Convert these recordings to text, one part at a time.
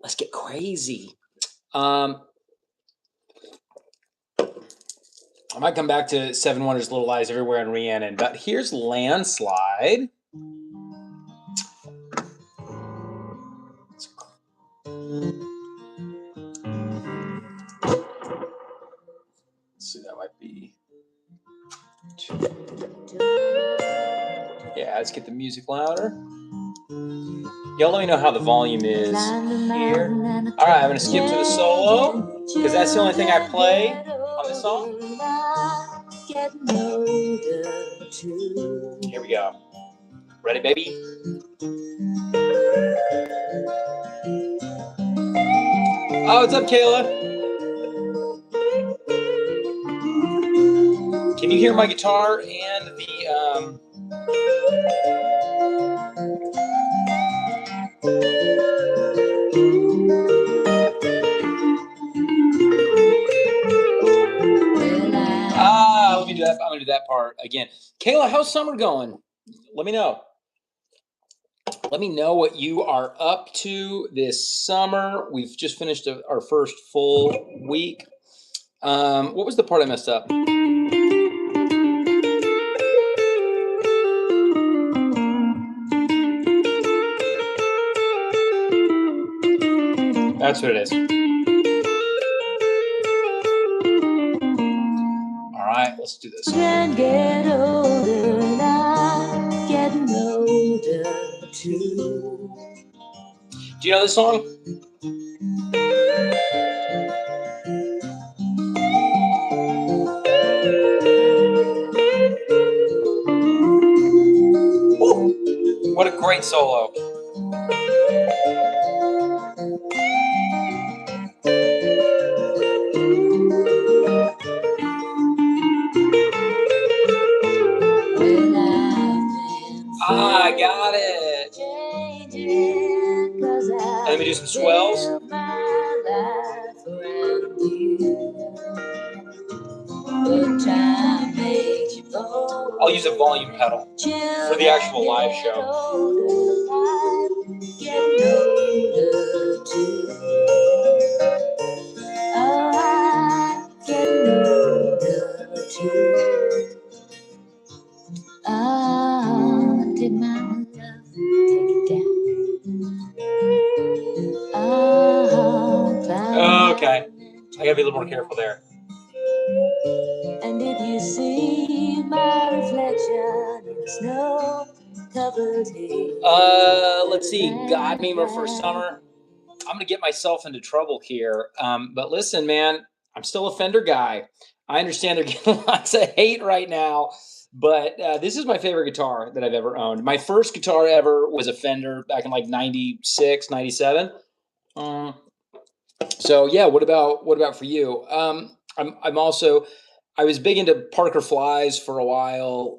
Let's get crazy. I might come back to Seven Wonders, Little Lies Everywhere and Rhiannon, but here's Landslide. Let's see, that might be. Yeah, let's get the music louder. Y'all let me know how the volume is here. All right, I'm going to skip to the solo because that's the only thing I play on this song. Here we go. Ready, baby? Oh, what's up, Kayla? Can you hear my guitar and the let me do that. I'm gonna do that part again. Kayla, how's summer going? Let me know. Let me know what you are up to this summer. We've just finished our first full week. What was the part I messed up? That's what it is. All right, let's do this. Can get older now, getting older too. Do you know this song? Ooh, what a great solo. I got it. Let me do some swells. I'll use a volume pedal for the actual live show. Did my love take it down? Okay, I gotta be a little more careful there. And if you see my reflection in the snow-covered hills. Let's see. God Memer for summer. I'm gonna get myself into trouble here. But listen, man, I'm still a Fender guy. I understand they're getting lots of hate right now, but this is my favorite guitar that I've ever owned. My first guitar ever was a Fender back in like 96, 97. So yeah, what about for you? I'm also, I was big into Parker Flies for a while.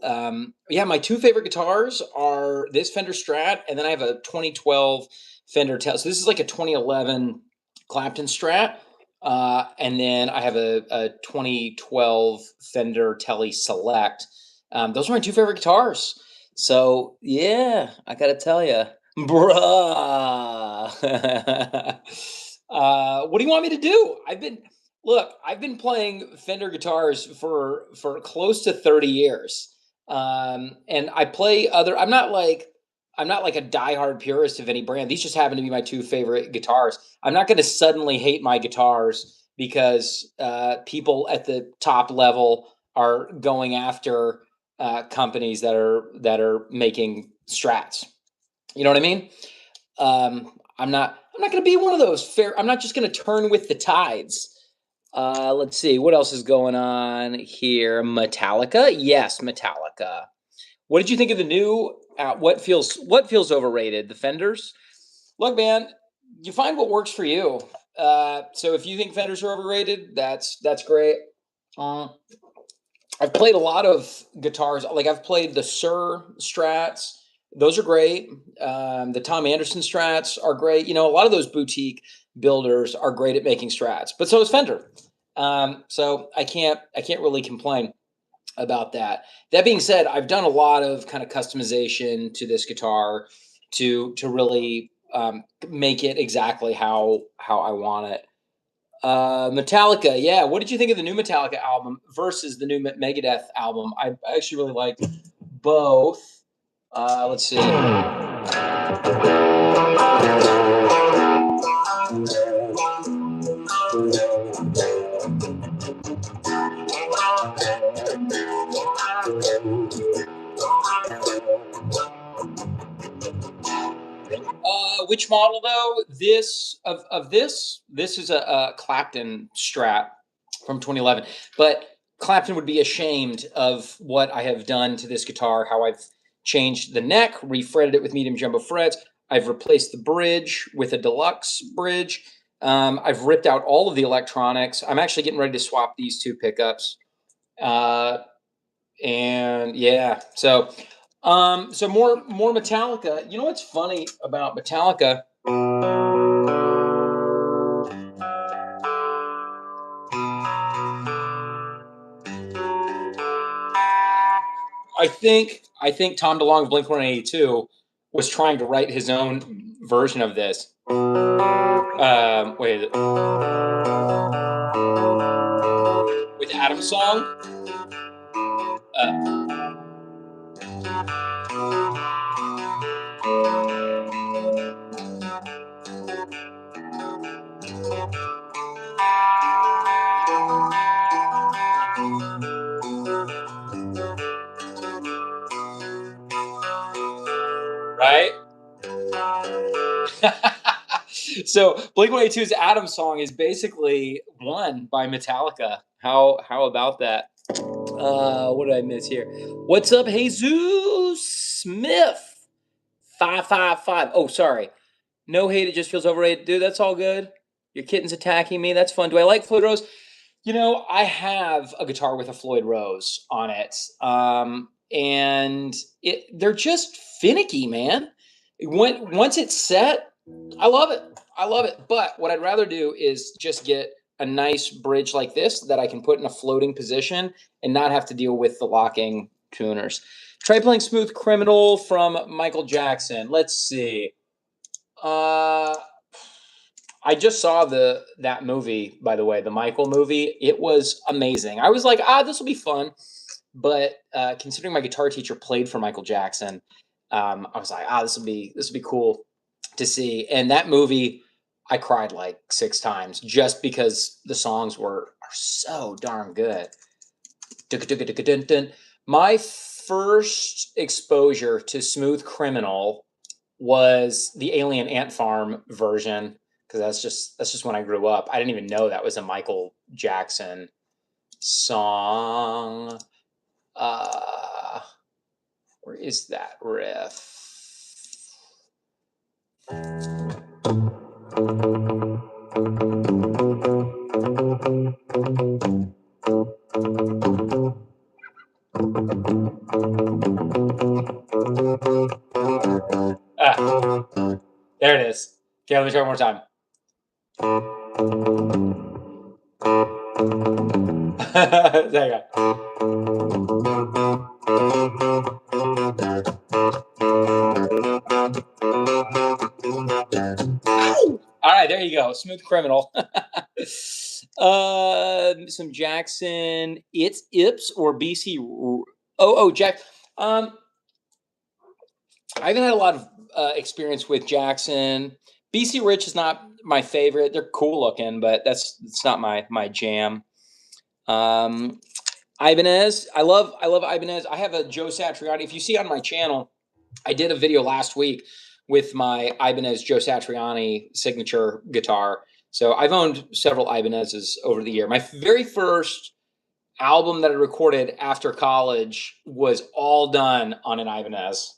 Yeah, my two favorite guitars are this Fender Strat, and then I have a 2012 Fender Tele. So this is like a 2011 Clapton Strat, and then I have a 2012 Fender Tele Select. Those are my two favorite guitars. So yeah, I gotta tell you, bruh. What do you want me to do? I've been playing Fender guitars for close to 30 years. And I play other, I'm not like a diehard purist of any brand. These just happen to be my two favorite guitars. I'm not going to suddenly hate my guitars because people at the top level are going after companies that are making Strats. You know what I mean? I'm not going to be one of those I'm not just going to turn with the tides. Let's see. What else is going on here? Metallica? Yes, Metallica. What did you think of the new, what feels overrated? The Fenders? Look, man, you find what works for you. So if you think Fenders are overrated, that's great. I've played a lot of guitars. Like I've played the Sir Strats. Those are great. The Tom Anderson Strats are great. You know, a lot of those boutique builders are great at making Strats, but so is Fender. So I can't really complain about that. That being said, I've done a lot of kind of customization to this guitar to really make it exactly how I want it. Metallica, yeah. What did you think of the new Metallica album versus the new Megadeth album? I actually really liked both. Let's see. Which model though? This is a Clapton Strat from 2011. But Clapton would be ashamed of what I have done to this guitar. How I've changed the neck, refretted it with medium jumbo frets. I've replaced the bridge with a deluxe bridge. I've ripped out all of the electronics. I'm actually getting ready to swap these two pickups. And yeah, so more Metallica. You know what's funny about Metallica? I think Tom DeLonge of Blink-182 was trying to write his own version of this. Wait, with Adam's song. Right? So Blink-182's Adam's song is basically won by Metallica. How about that? What did I miss here? What's up, Jesus Smith? 555. Oh, sorry. No hate, it just feels overrated. Dude, that's all good. Your kitten's attacking me. That's fun. Do I like Floyd Rose? You know, I have a guitar with a Floyd Rose on it. And they're just finicky, man. Once it's set, I love it. I love it. But what I'd rather do is just get a nice bridge like this that I can put in a floating position and not have to deal with the locking tuners. Try playing Smooth Criminal from Michael Jackson. Let's see. I just saw that movie, by the way, the Michael movie. It was amazing. I was like, this will be fun. But considering my guitar teacher played for Michael Jackson, I was like, this will be cool to see. And that movie, I cried like 6 times just because the songs are so darn good. My first exposure to Smooth Criminal was the Alien Ant Farm version, because that's just when I grew up. I didn't even know that was a Michael Jackson song. Where is that riff? There it is. Okay, let me try one more time. There you go. All right, there you go. Smooth Criminal. Some Jackson. It's Ips or BC. Jack. I haven't had a lot of experience with Jackson. BC Rich is not my favorite. They're cool looking, but it's not my jam. Ibanez. I love Ibanez. I have a Joe Satriani. If you see on my channel, I did a video last week with my Ibanez Joe Satriani signature guitar. So I've owned several Ibanezes over the year. My very first album that I recorded after college was all done on an Ibanez.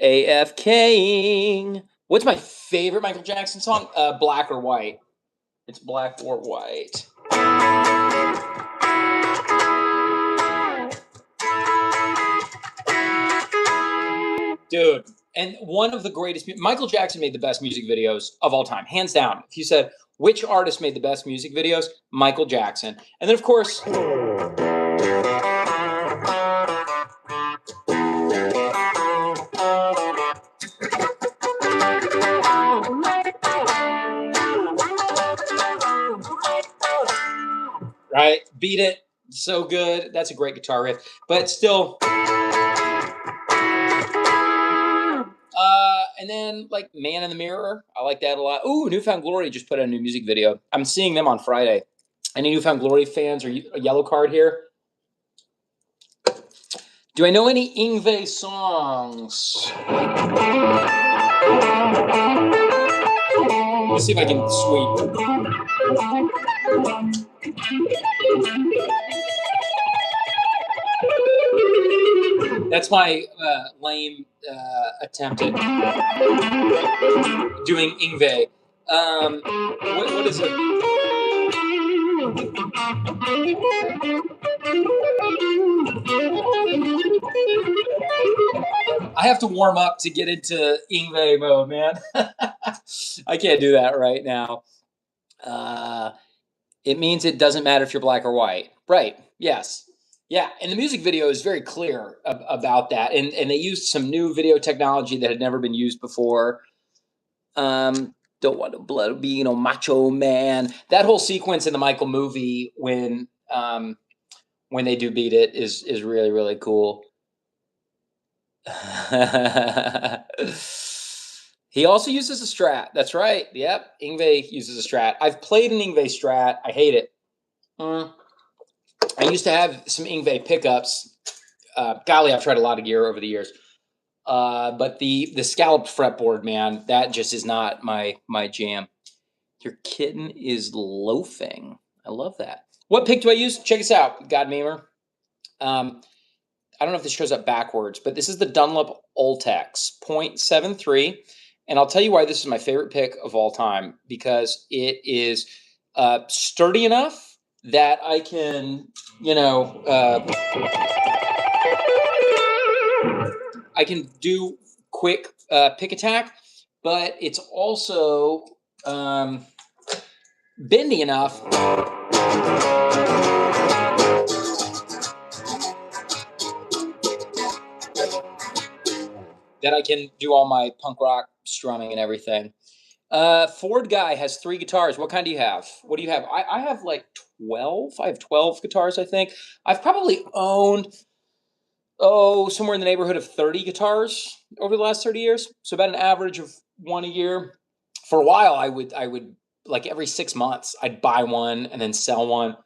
AFKing. What's my favorite Michael Jackson song? Black or White. It's Black or White. Dude, and one of the greatest... Michael Jackson made the best music videos of all time, hands down. If you said, which artist made the best music videos? Michael Jackson. And then, of course... right? Beat It, so good. That's a great guitar riff, but still. And then like Man in the Mirror, I like that a lot. Ooh, Newfound Glory just put out a new music video. I'm seeing them on Friday. Any Newfound Glory fans or a yellow card here? Do I know any Yngwie songs? Let's see if I can sweep. That's my lame attempt at doing Yngwie. What is it? I have to warm up to get into Yngwie mode, man. I can't do that right now. It means it doesn't matter if you're black or white. Right. Yes. Yeah. And the music video is very clear about that. And they used some new video technology that had never been used before. Don't want to blood be, macho man. That whole sequence in the Michael movie when they do Beat It is really, really cool. He also uses a Strat. That's right. Yep. Yngwie uses a Strat. I've played an Yngwie Strat. I hate it. I used to have some Yngwie pickups. Golly, I've tried a lot of gear over the years. But the scalloped fretboard, man, that just is not my jam. Your kitten is loafing. I love that. What pick do I use? Check this out, God Memer. I don't know if this shows up backwards, but this is the Dunlop Ultex 0.73. And I'll tell you why this is my favorite pick of all time, because it is sturdy enough that I can, I can do quick pick attack, but it's also bendy enough that I can do all my punk rock strumming and everything. Ford Guy has 3 guitars. What kind do you have? What do you have? I have like 12. I have 12 guitars, I think. I've probably owned, somewhere in the neighborhood of 30 guitars over the last 30 years. So about an average of 1 a year. For a while, I would like every 6 months, I'd buy one and then sell one.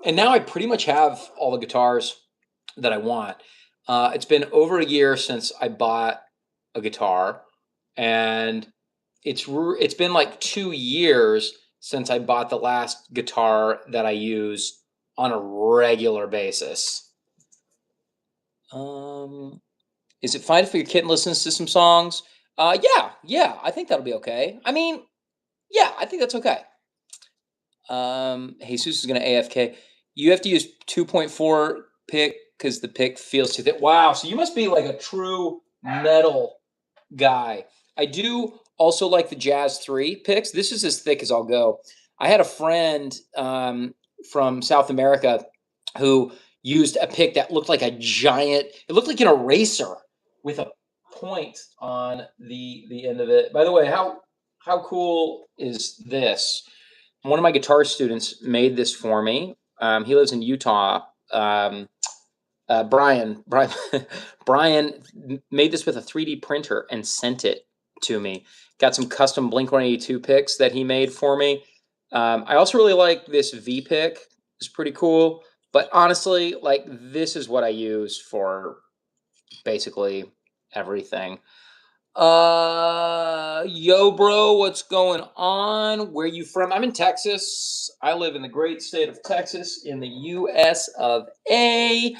And now I pretty much have all the guitars that I want. It's been over a year since I bought a guitar, and it's been like 2 years since I bought the last guitar that I use on a regular basis. Is it fine if your kitten listens to some songs? Yeah, I think that'll be okay. I mean, yeah, I think that's okay. Jesus is gonna AFK. You have to use 2.4 pick because the pick feels too thick. Wow, so you must be like a true metal guy. I do also like the Jazz 3 picks. This is as thick as I'll go. I had a friend from South America who used a pick that looked like a giant, it looked like an eraser with a point on the end of it. By the way, how cool is this? One of my guitar students made this for me. He lives in Utah. Brian Brian made this with a 3D printer and sent it to me. Got some custom Blink-182 picks that he made for me. I also really like this V pick. It's pretty cool. But honestly, like, this is what I use for basically everything. Yo, bro, what's going on? Where you from? I'm in Texas. I live in the great state of Texas in the U.S. of A.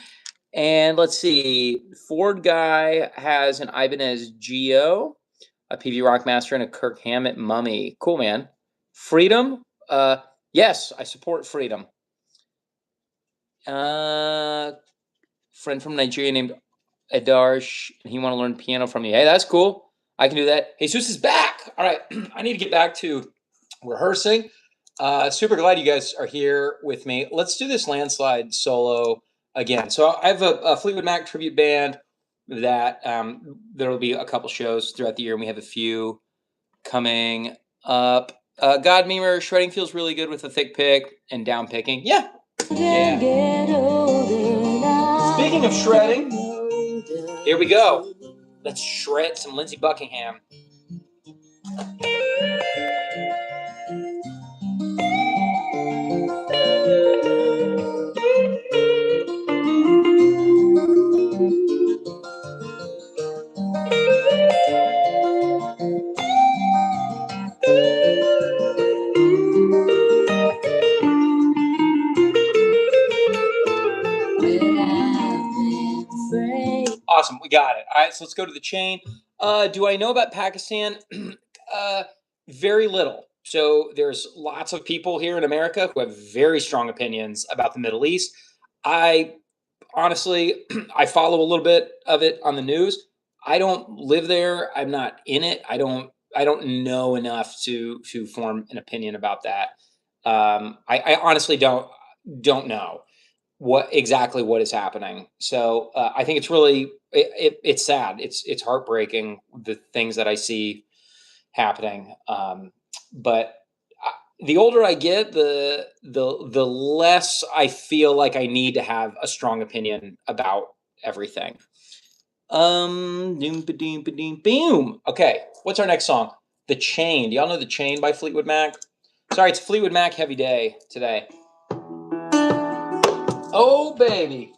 And let's see, Ford Guy has an Ibanez Geo, a PV Rockmaster, and a Kirk Hammett Mummy. Cool, man. Freedom? Yes, I support freedom. Friend from Nigeria named Adarsh, and he want to learn piano from you. Hey, that's cool. I can do that. Jesus is back. All right, I need to get back to rehearsing. Super glad you guys are here with me. Let's do this Landslide solo again. So I have a Fleetwood Mac tribute band that there will be a couple shows throughout the year, and we have a few coming up. God Memer, shredding feels really good with a thick pick and down picking. Yeah. Yeah. Speaking of shredding, here we go. Let's shred some Lindsey Buckingham. Awesome, we got it. All right, so let's go to the chain. Do I know about Pakistan? Very little. So there's lots of people here in America who have very strong opinions about the Middle East. I honestly, I follow a little bit of it on the news. I don't live there. I'm not in it. I don't know enough to form an opinion about that. I honestly don't know what is happening. So I think it's really it's sad. It's heartbreaking the things that I see happening. But the older I get, the less I feel like I need to have a strong opinion about everything. Boom. Okay, what's our next song? The Chain. Do y'all know The Chain by Fleetwood Mac? Sorry, it's Fleetwood Mac heavy day today. Oh baby.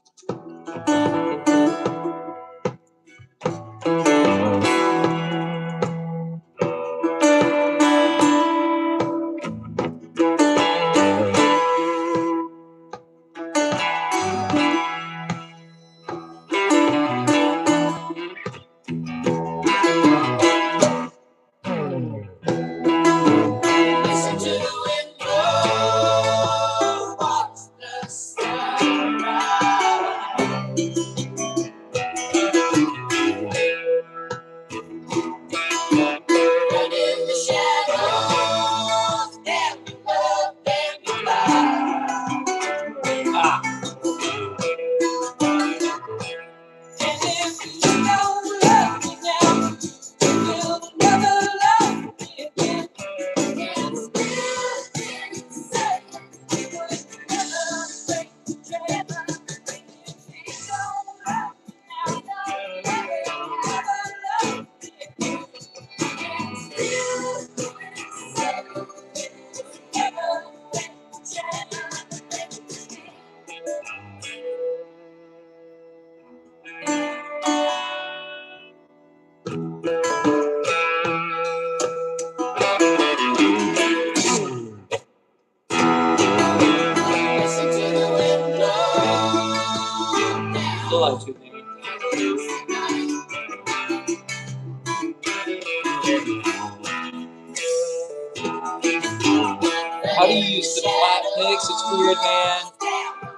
How do you use the flat picks? It's weird, man.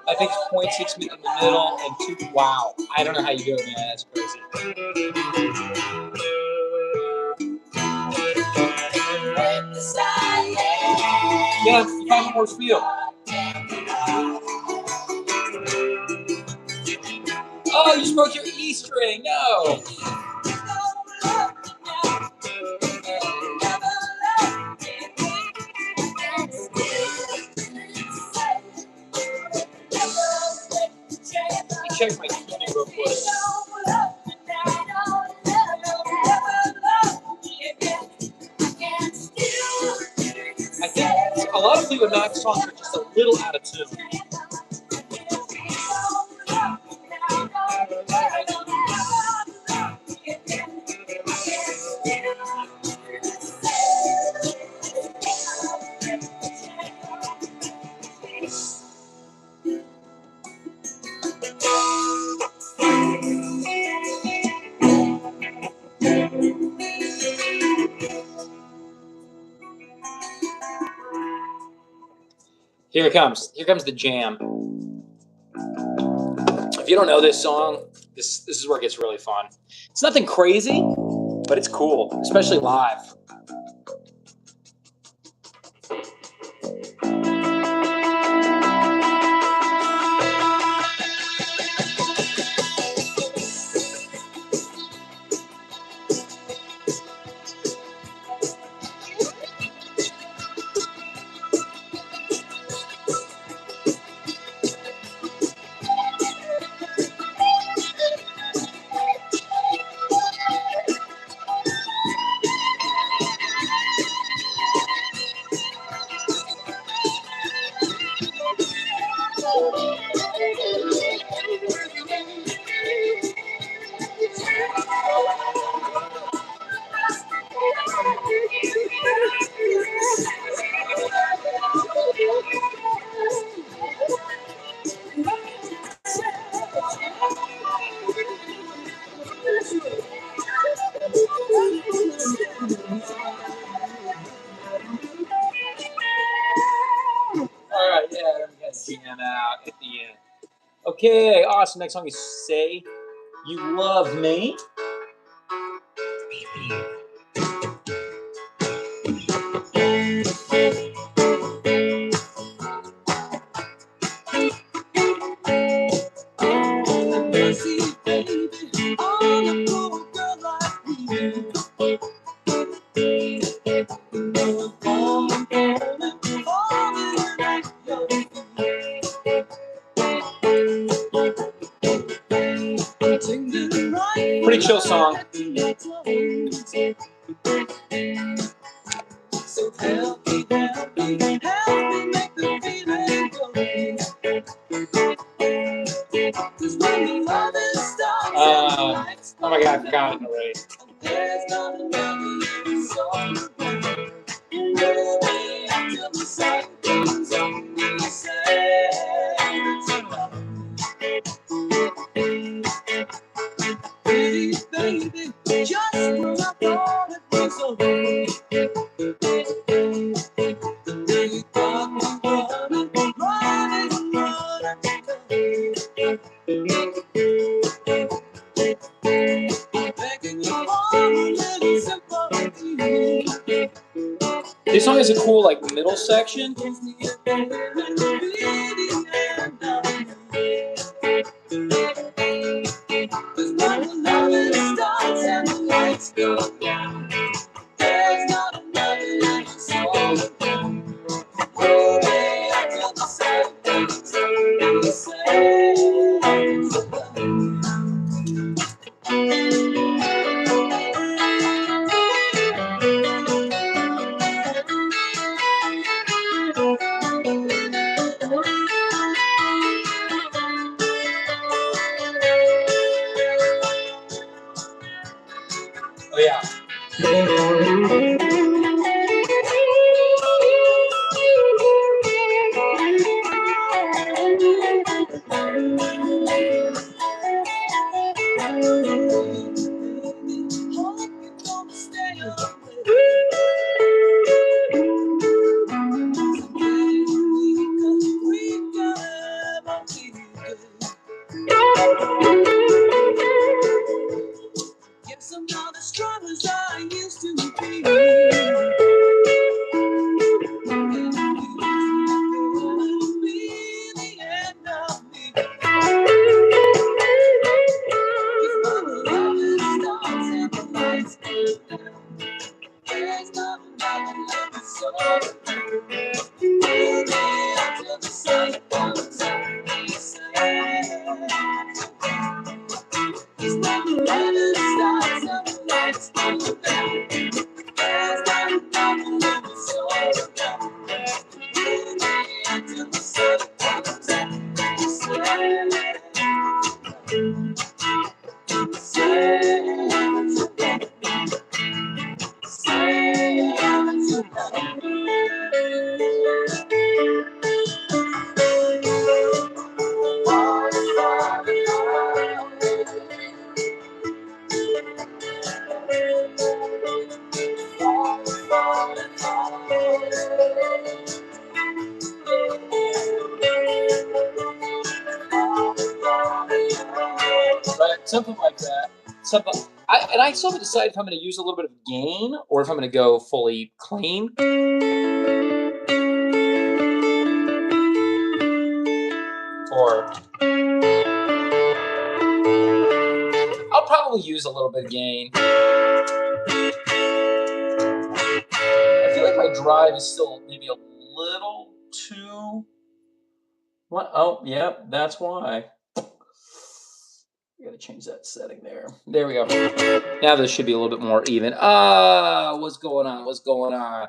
I think it's 0.6 in the middle and 2. Wow. I don't know how you do it, man. That's crazy. Yeah, you find more feel. Oh, you broke your E string. No. Let me check my tuning real quick. I think a lot of Fleetwood Mac songs are just a little out of tune. Here it comes. Here comes the jam. If you don't know this song, this is where it gets really fun. It's nothing crazy, but it's cool, especially live. Okay, awesome. Next song is Say You Love Me. Pretty chill song. Oh my God, I forgot it already. This song has a cool like middle section. Oh yeah. Something like that. I still haven't decided if I'm going to use a little bit of gain or if I'm going to go fully clean. Or I'll probably use a little bit of gain. I feel like my drive is still maybe a little too. What? Oh, yeah, that's why. Gotta change that setting there. There we go. Now this should be a little bit more even. What's going on? What's going on?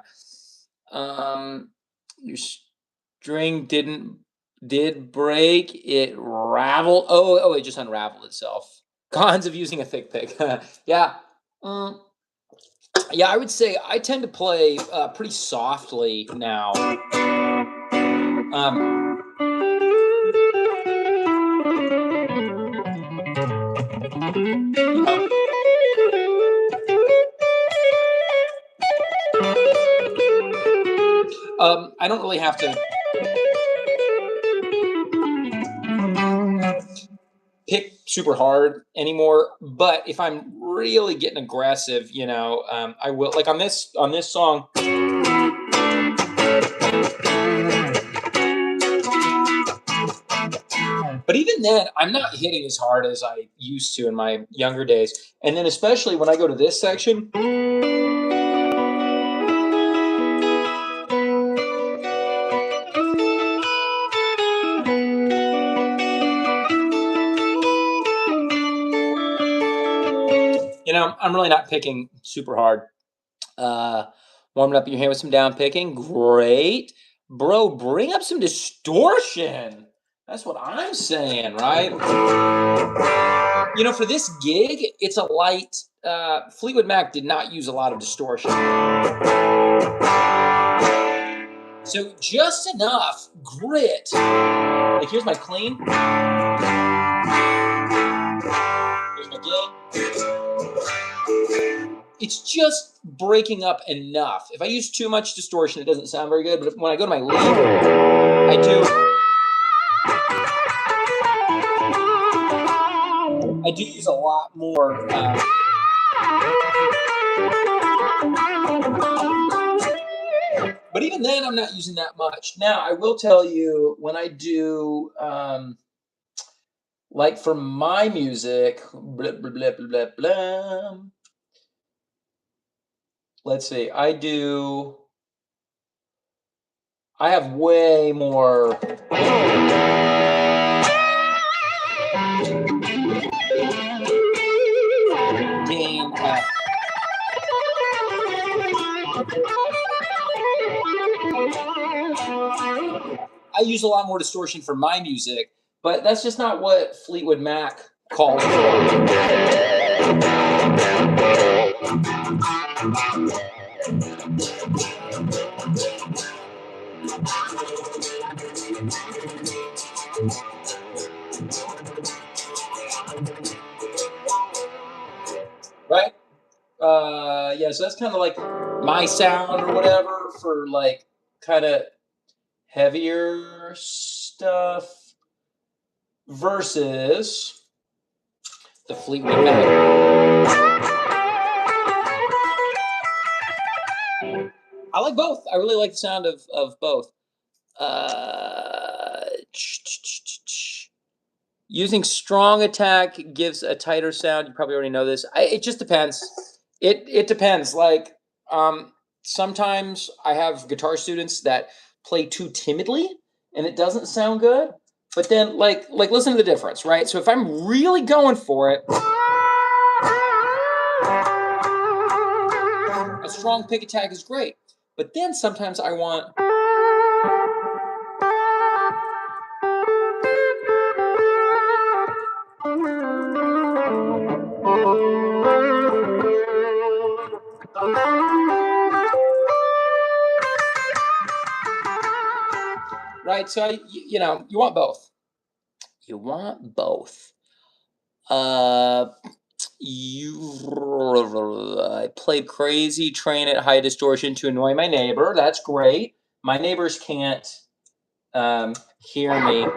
Your string did break. It raveled. Oh, it just unraveled itself. Cons of using a thick pick. Yeah. Yeah, I would say I tend to play pretty softly now. I don't really have to. super hard anymore. But if I'm really getting aggressive, I will, like on this song. But even then, I'm not hitting as hard as I used to in my younger days. And then especially when I go to this section. I'm really not picking super hard. Warming up your hand with some down picking. Great. Bro, bring up some distortion. That's what I'm saying, right? For this gig, it's a light. Fleetwood Mac did not use a lot of distortion. So just enough grit. Like, here's my clean. Here's my gain. It's just breaking up enough. If I use too much distortion, it doesn't sound very good. But when I go to my lead, I do use a lot more. But even then, I'm not using that much. Now, I will tell you, when I do, like for my music, blah, blah, blah, blah, blah, blah. Let's see, I have way more. Gain. I use a lot more distortion for my music, but that's just not what Fleetwood Mac calls for. Right? Yeah, so that's kind of like my sound or whatever for like kind of heavier stuff versus the Fleetwood Mac. I like both. I really like the sound of both. Using strong attack gives a tighter sound. You probably already know this. It just depends. It depends. Like, sometimes I have guitar students that play too timidly and it doesn't sound good. But then, like listen to the difference, right? So if I'm really going for it, a strong pick attack is great. But then sometimes I want. Right, so you want both. You want both. I played Crazy Train at high distortion to annoy my neighbor. That's great. My neighbors can't hear me.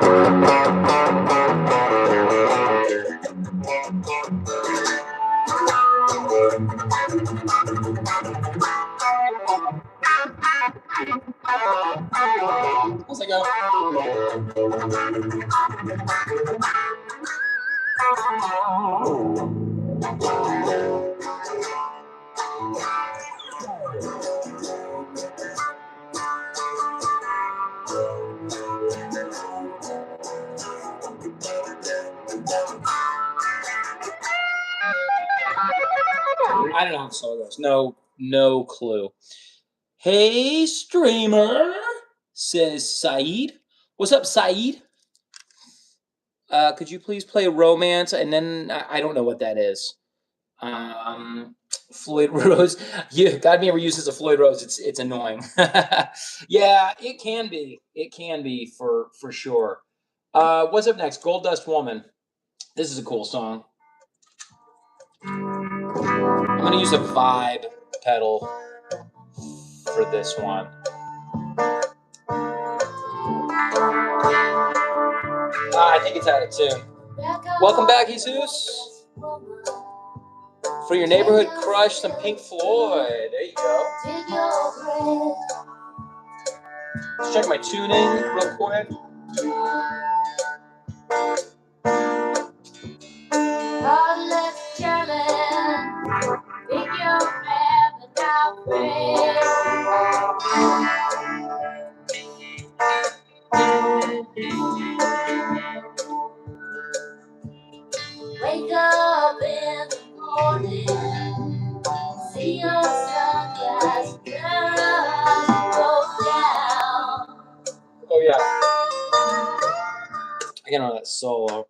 How's it go? I don't know how the solo goes. No clue. Hey, streamer, says Saeed. What's up, Saeed? Could you please play Romance? And then I don't know what that is. Floyd Rose. Yeah, God never uses a Floyd Rose. It's annoying. Yeah, it can be. It can be for sure. What's up next? Gold Dust Woman. This is a cool song. I'm gonna use a vibe pedal for this one. I think it's out of tune. Welcome back, Jesus. For your neighborhood crush, some Pink Floyd. There you go. Let's check my tuning real quick. Wake up in the morning, see your sunrise go down. Oh yeah, I get on that solo.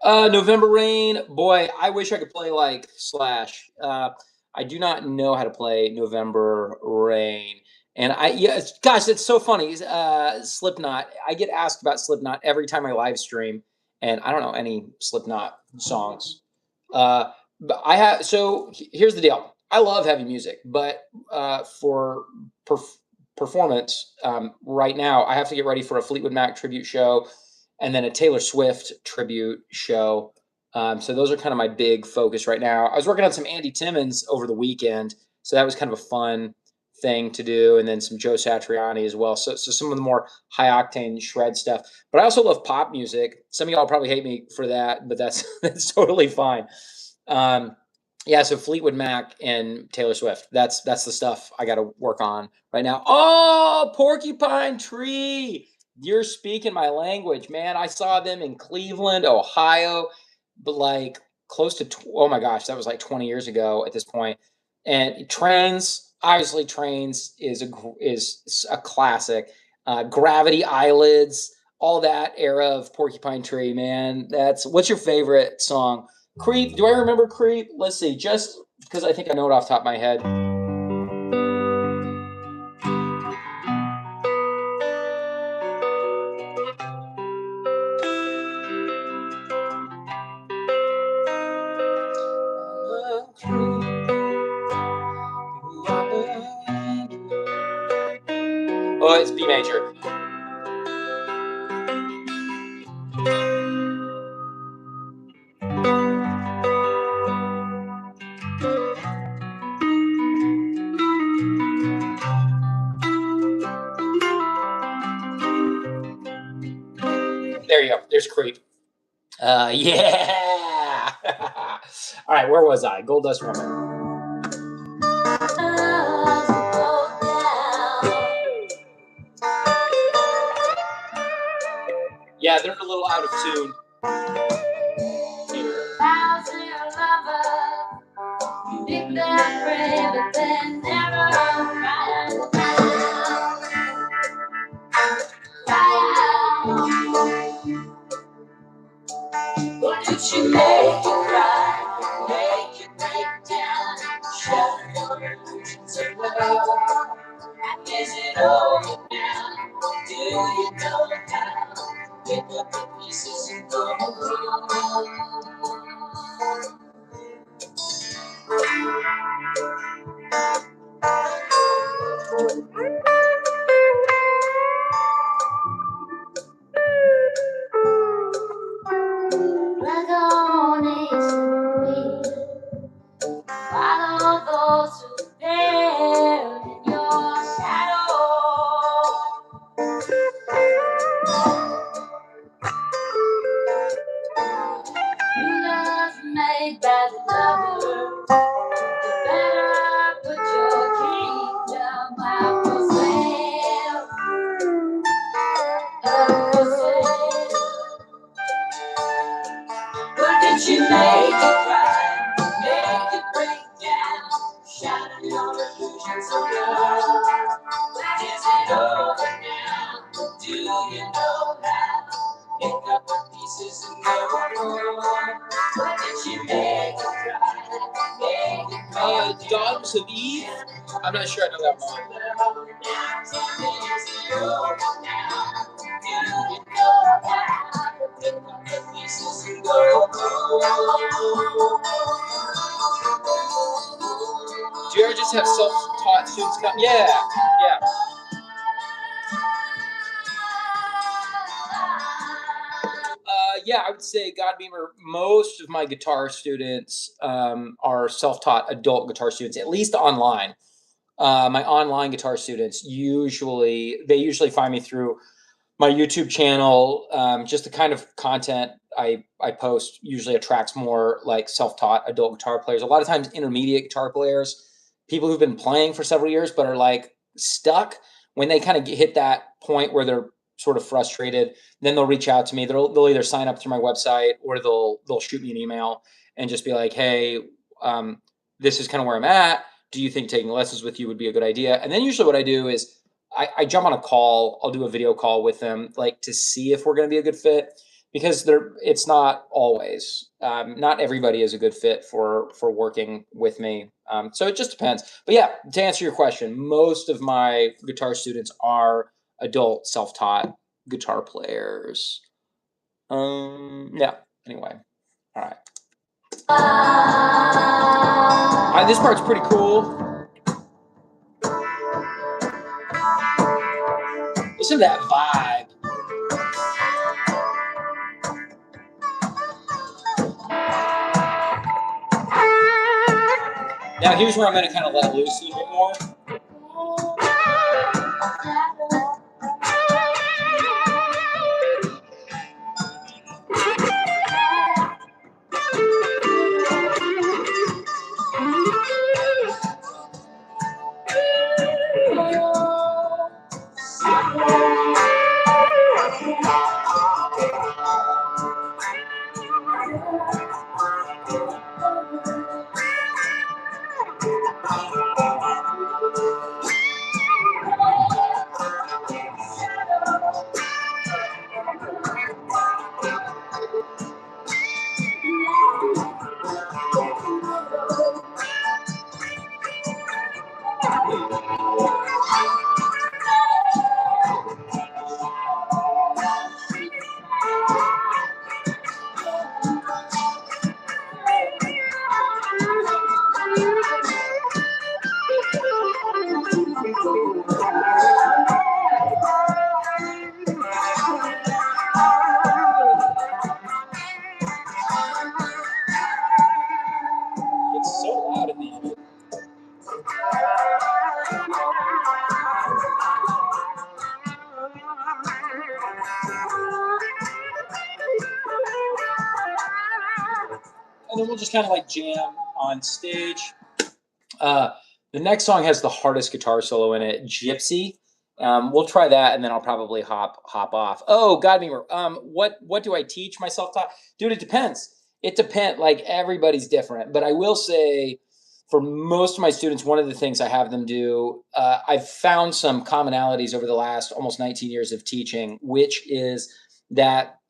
November Rain, boy, I wish I could play like Slash. I do not know how to play November Rain. And gosh, it's so funny. Slipknot. I get asked about Slipknot every time I live stream, and I don't know any Slipknot songs. But here's the deal. I love heavy music, but for performance right now, I have to get ready for a Fleetwood Mac tribute show and then a Taylor Swift tribute show. So those are kind of my big focus right now. I was working on some Andy Timmons over the weekend, so that was kind of a fun thing to do, and then some Joe Satriani as well. So some of the more high octane shred stuff. But I also love pop music. Some of y'all probably hate me for that, but that's totally fine. Yeah, so Fleetwood Mac and Taylor Swift. That's the stuff I got to work on right now. Oh, Porcupine Tree. You're speaking my language, man. I saw them in Cleveland, Ohio, but like close to oh my gosh, that was like 20 years ago at this point. And Trains, obviously Trains is a classic. Gravity Eyelids, all that era of Porcupine Tree, man. What's your favorite song? Creep. Do I remember Creep? Let's see. Just because I think I know it off the top of my head. Oh, it's B major. There you go. There's Creep. Yeah. All right, where was I? Gold Dust Woman. Yeah, they're a little out of tune. What did she make you cry? Make you break down? Shatter your illusions of love. Is it over now? Do you know how? Pick up the pieces and go home. Follow those who dare in your shadow. You just made bad lovers. You better put your kingdom out for sale. Out for sale. But did she make you cry? Make you break down? Shatter your illusions of love. Is it over now? Do you know how? Pick up the pieces and go home. What did she make you cry? Make you break Daughters of Eve? I'm not sure I know that one. Now tell me, is it over now? Do you know how? Pick up the pieces and go home. to have self-taught students come. Yeah, yeah. Yeah, I would say God Beamer. Most of my guitar students are self-taught adult guitar students, at least online. My online guitar students usually find me through my YouTube channel. Just the kind of content I post usually attracts more like self-taught adult guitar players. A lot of times intermediate guitar players, people who've been playing for several years but are like stuck. When they kind of hit that point where they're sort of frustrated, then they'll reach out to me. They'll either sign up through my website or they'll shoot me an email and just be like, hey, this is kind of where I'm at. Do you think taking lessons with you would be a good idea? And then usually what I do is I jump on a call. I'll do a video call with them, like to see if we're going to be a good fit, because it's not always. Not everybody is a good fit for working with me. So it just depends. But yeah, to answer your question, most of my guitar students are adult self-taught guitar players. Yeah. Anyway, all right. This part's pretty cool. Listen to that vibe. Now here's where I'm going to kind of let loose a little bit more. It's so loud in the and then we'll just kind of like jam on stage. The next song has the hardest guitar solo in it, Gypsy. We'll try that, and then I'll probably hop off. Oh, God, what do I teach myself? Dude, it depends. It depends. Like, everybody's different, but I will say, for most of my students, one of the things I have them do, I've found some commonalities over the last almost 19 years of teaching, which is that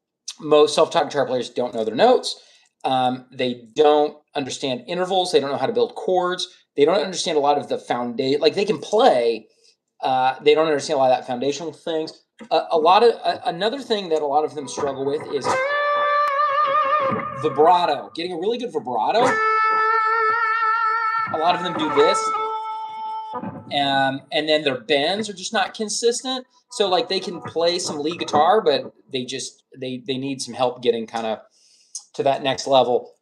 most self-taught guitar players don't know their notes. They don't understand intervals. They don't know how to build chords. They don't understand a lot of the foundation. Like, they can play. They don't understand a lot of that foundational things. Another thing that a lot of them struggle with is vibrato. Getting a really good vibrato. A lot of them do this. And then their bends are just not consistent. So like, they can play some lead guitar, but they need some help getting kind of to that next level.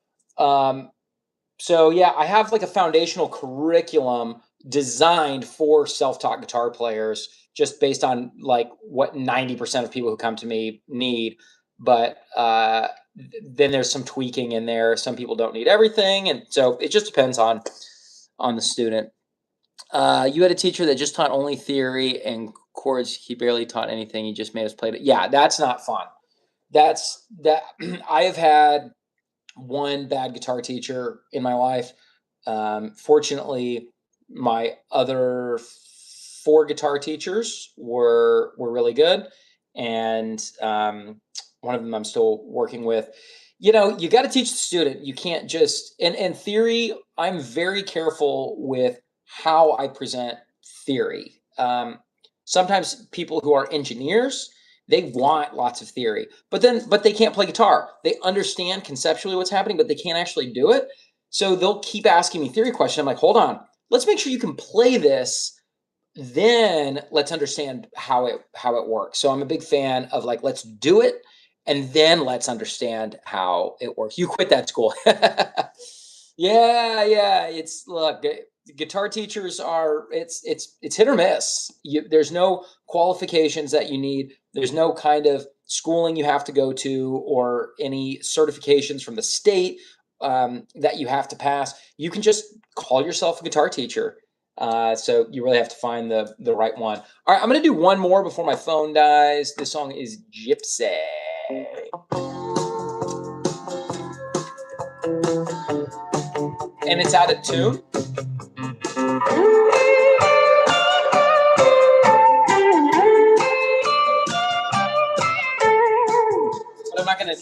So yeah, I have like a foundational curriculum designed for self-taught guitar players, just based on like what 90% of people who come to me need. But then there's some tweaking in there. Some people don't need everything, and so it just depends on the student. You had a teacher that just taught only theory and chords. He barely taught anything. He just made us play it. Yeah, that's not fun. I have had one bad guitar teacher in my life. Fortunately, my other 4 guitar teachers were really good, and one of them I'm still working with. You know, you got to teach the student. You can't just in theory. I'm very careful with how I present theory. Sometimes people who are engineers, they want lots of theory, but they can't play guitar. They understand conceptually what's happening, but they can't actually do it. So they'll keep asking me theory questions. I'm like, hold on, let's make sure you can play this, then let's understand how it works. So I'm a big fan of like, let's do it, and then let's understand how it works. You quit that school. Yeah, yeah. It's look, guitar teachers are it's hit or miss. There's no qualifications that you need. There's no kind of schooling you have to go to or any certifications from the state that you have to pass. You can just call yourself a guitar teacher. So you really have to find the right one. All right, I'm gonna do one more before my phone dies. This song is Gypsy. And it's out of tune. But I'm not gonna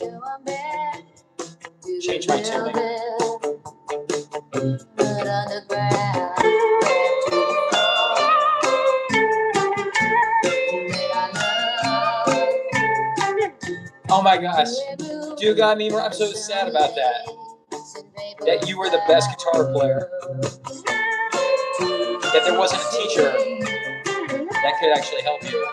change my tuning. Oh my gosh. You got me. I'm so sad about that. That you were the best guitar player. That there wasn't a teacher that could actually help you.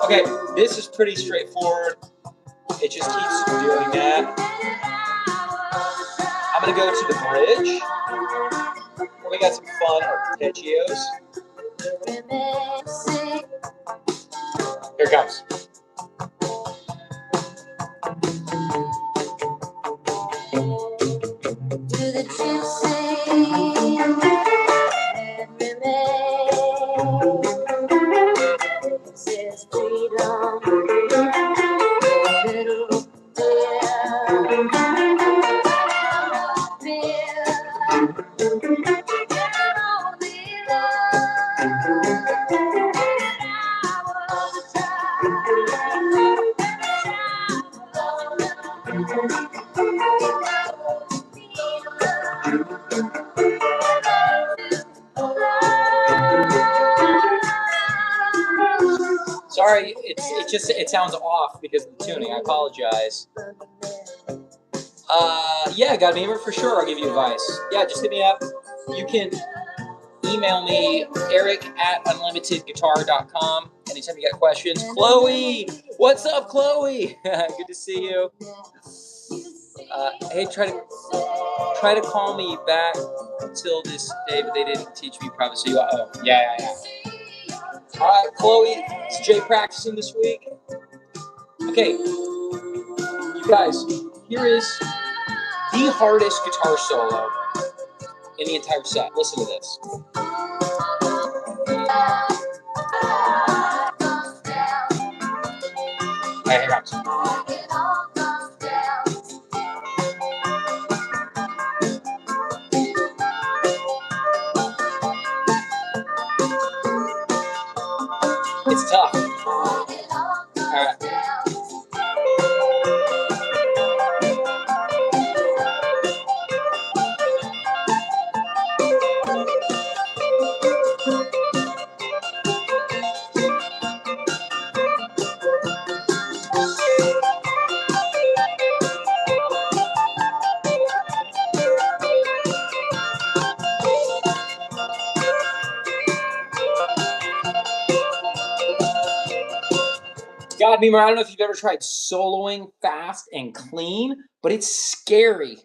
Okay, this is pretty straightforward. It just keeps doing that. I'm gonna go to the bridge. We got some fun arpeggios. Here it comes. Sorry, it sounds off because of the tuning. I apologize. Yeah, got an email for sure. I'll give you advice. Yeah, just hit me up. You can email me, eric@unlimitedguitar.com. Anytime you got questions. Chloe! What's up, Chloe? Good to see you. Hey, try to call me back until this day, but they didn't teach me privacy. Oh, yeah. All right, Chloe, is Jay practicing this week? Okay, you guys, here is the hardest guitar solo in the entire set. Listen to this. All right, here comes. It's tough. All right. God, Beamer, I don't know if you've ever tried soloing fast and clean, but it's scary.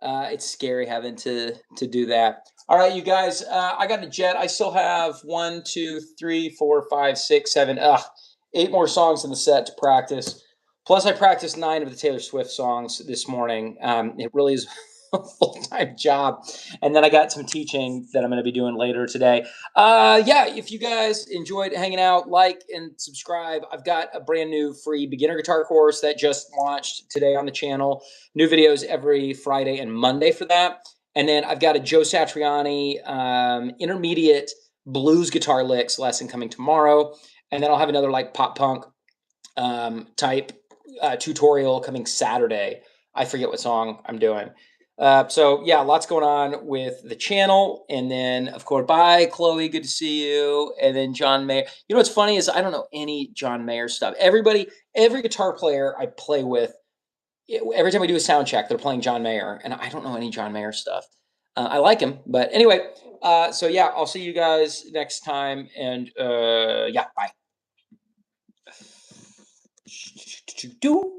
It's scary having to do that. All right, you guys, I got a jet. I still have 1, 2, 3, 4, 5, 6, 7, 8 more songs in the set to practice. Plus, I practiced 9 of the Taylor Swift songs this morning. It really is a full-time job. And then I got some teaching that I'm going to be doing later today. Yeah, if you guys enjoyed hanging out, like and subscribe. I've got a brand new free beginner guitar course that just launched today on the channel. New videos every Friday and Monday for that. And then I've got a Joe Satriani intermediate blues guitar licks lesson coming tomorrow. And then I'll have another like pop punk type tutorial coming Saturday. I forget what song I'm doing. So yeah, lots going on with the channel, and then of course, bye Chloe, good to see you, and then John Mayer. You know what's funny is I don't know any John Mayer stuff. Every guitar player I play with, every time we do a sound check, they're playing John Mayer, and I don't know any John Mayer stuff. I like him, but anyway. So yeah, I'll see you guys next time, and yeah, bye. Do.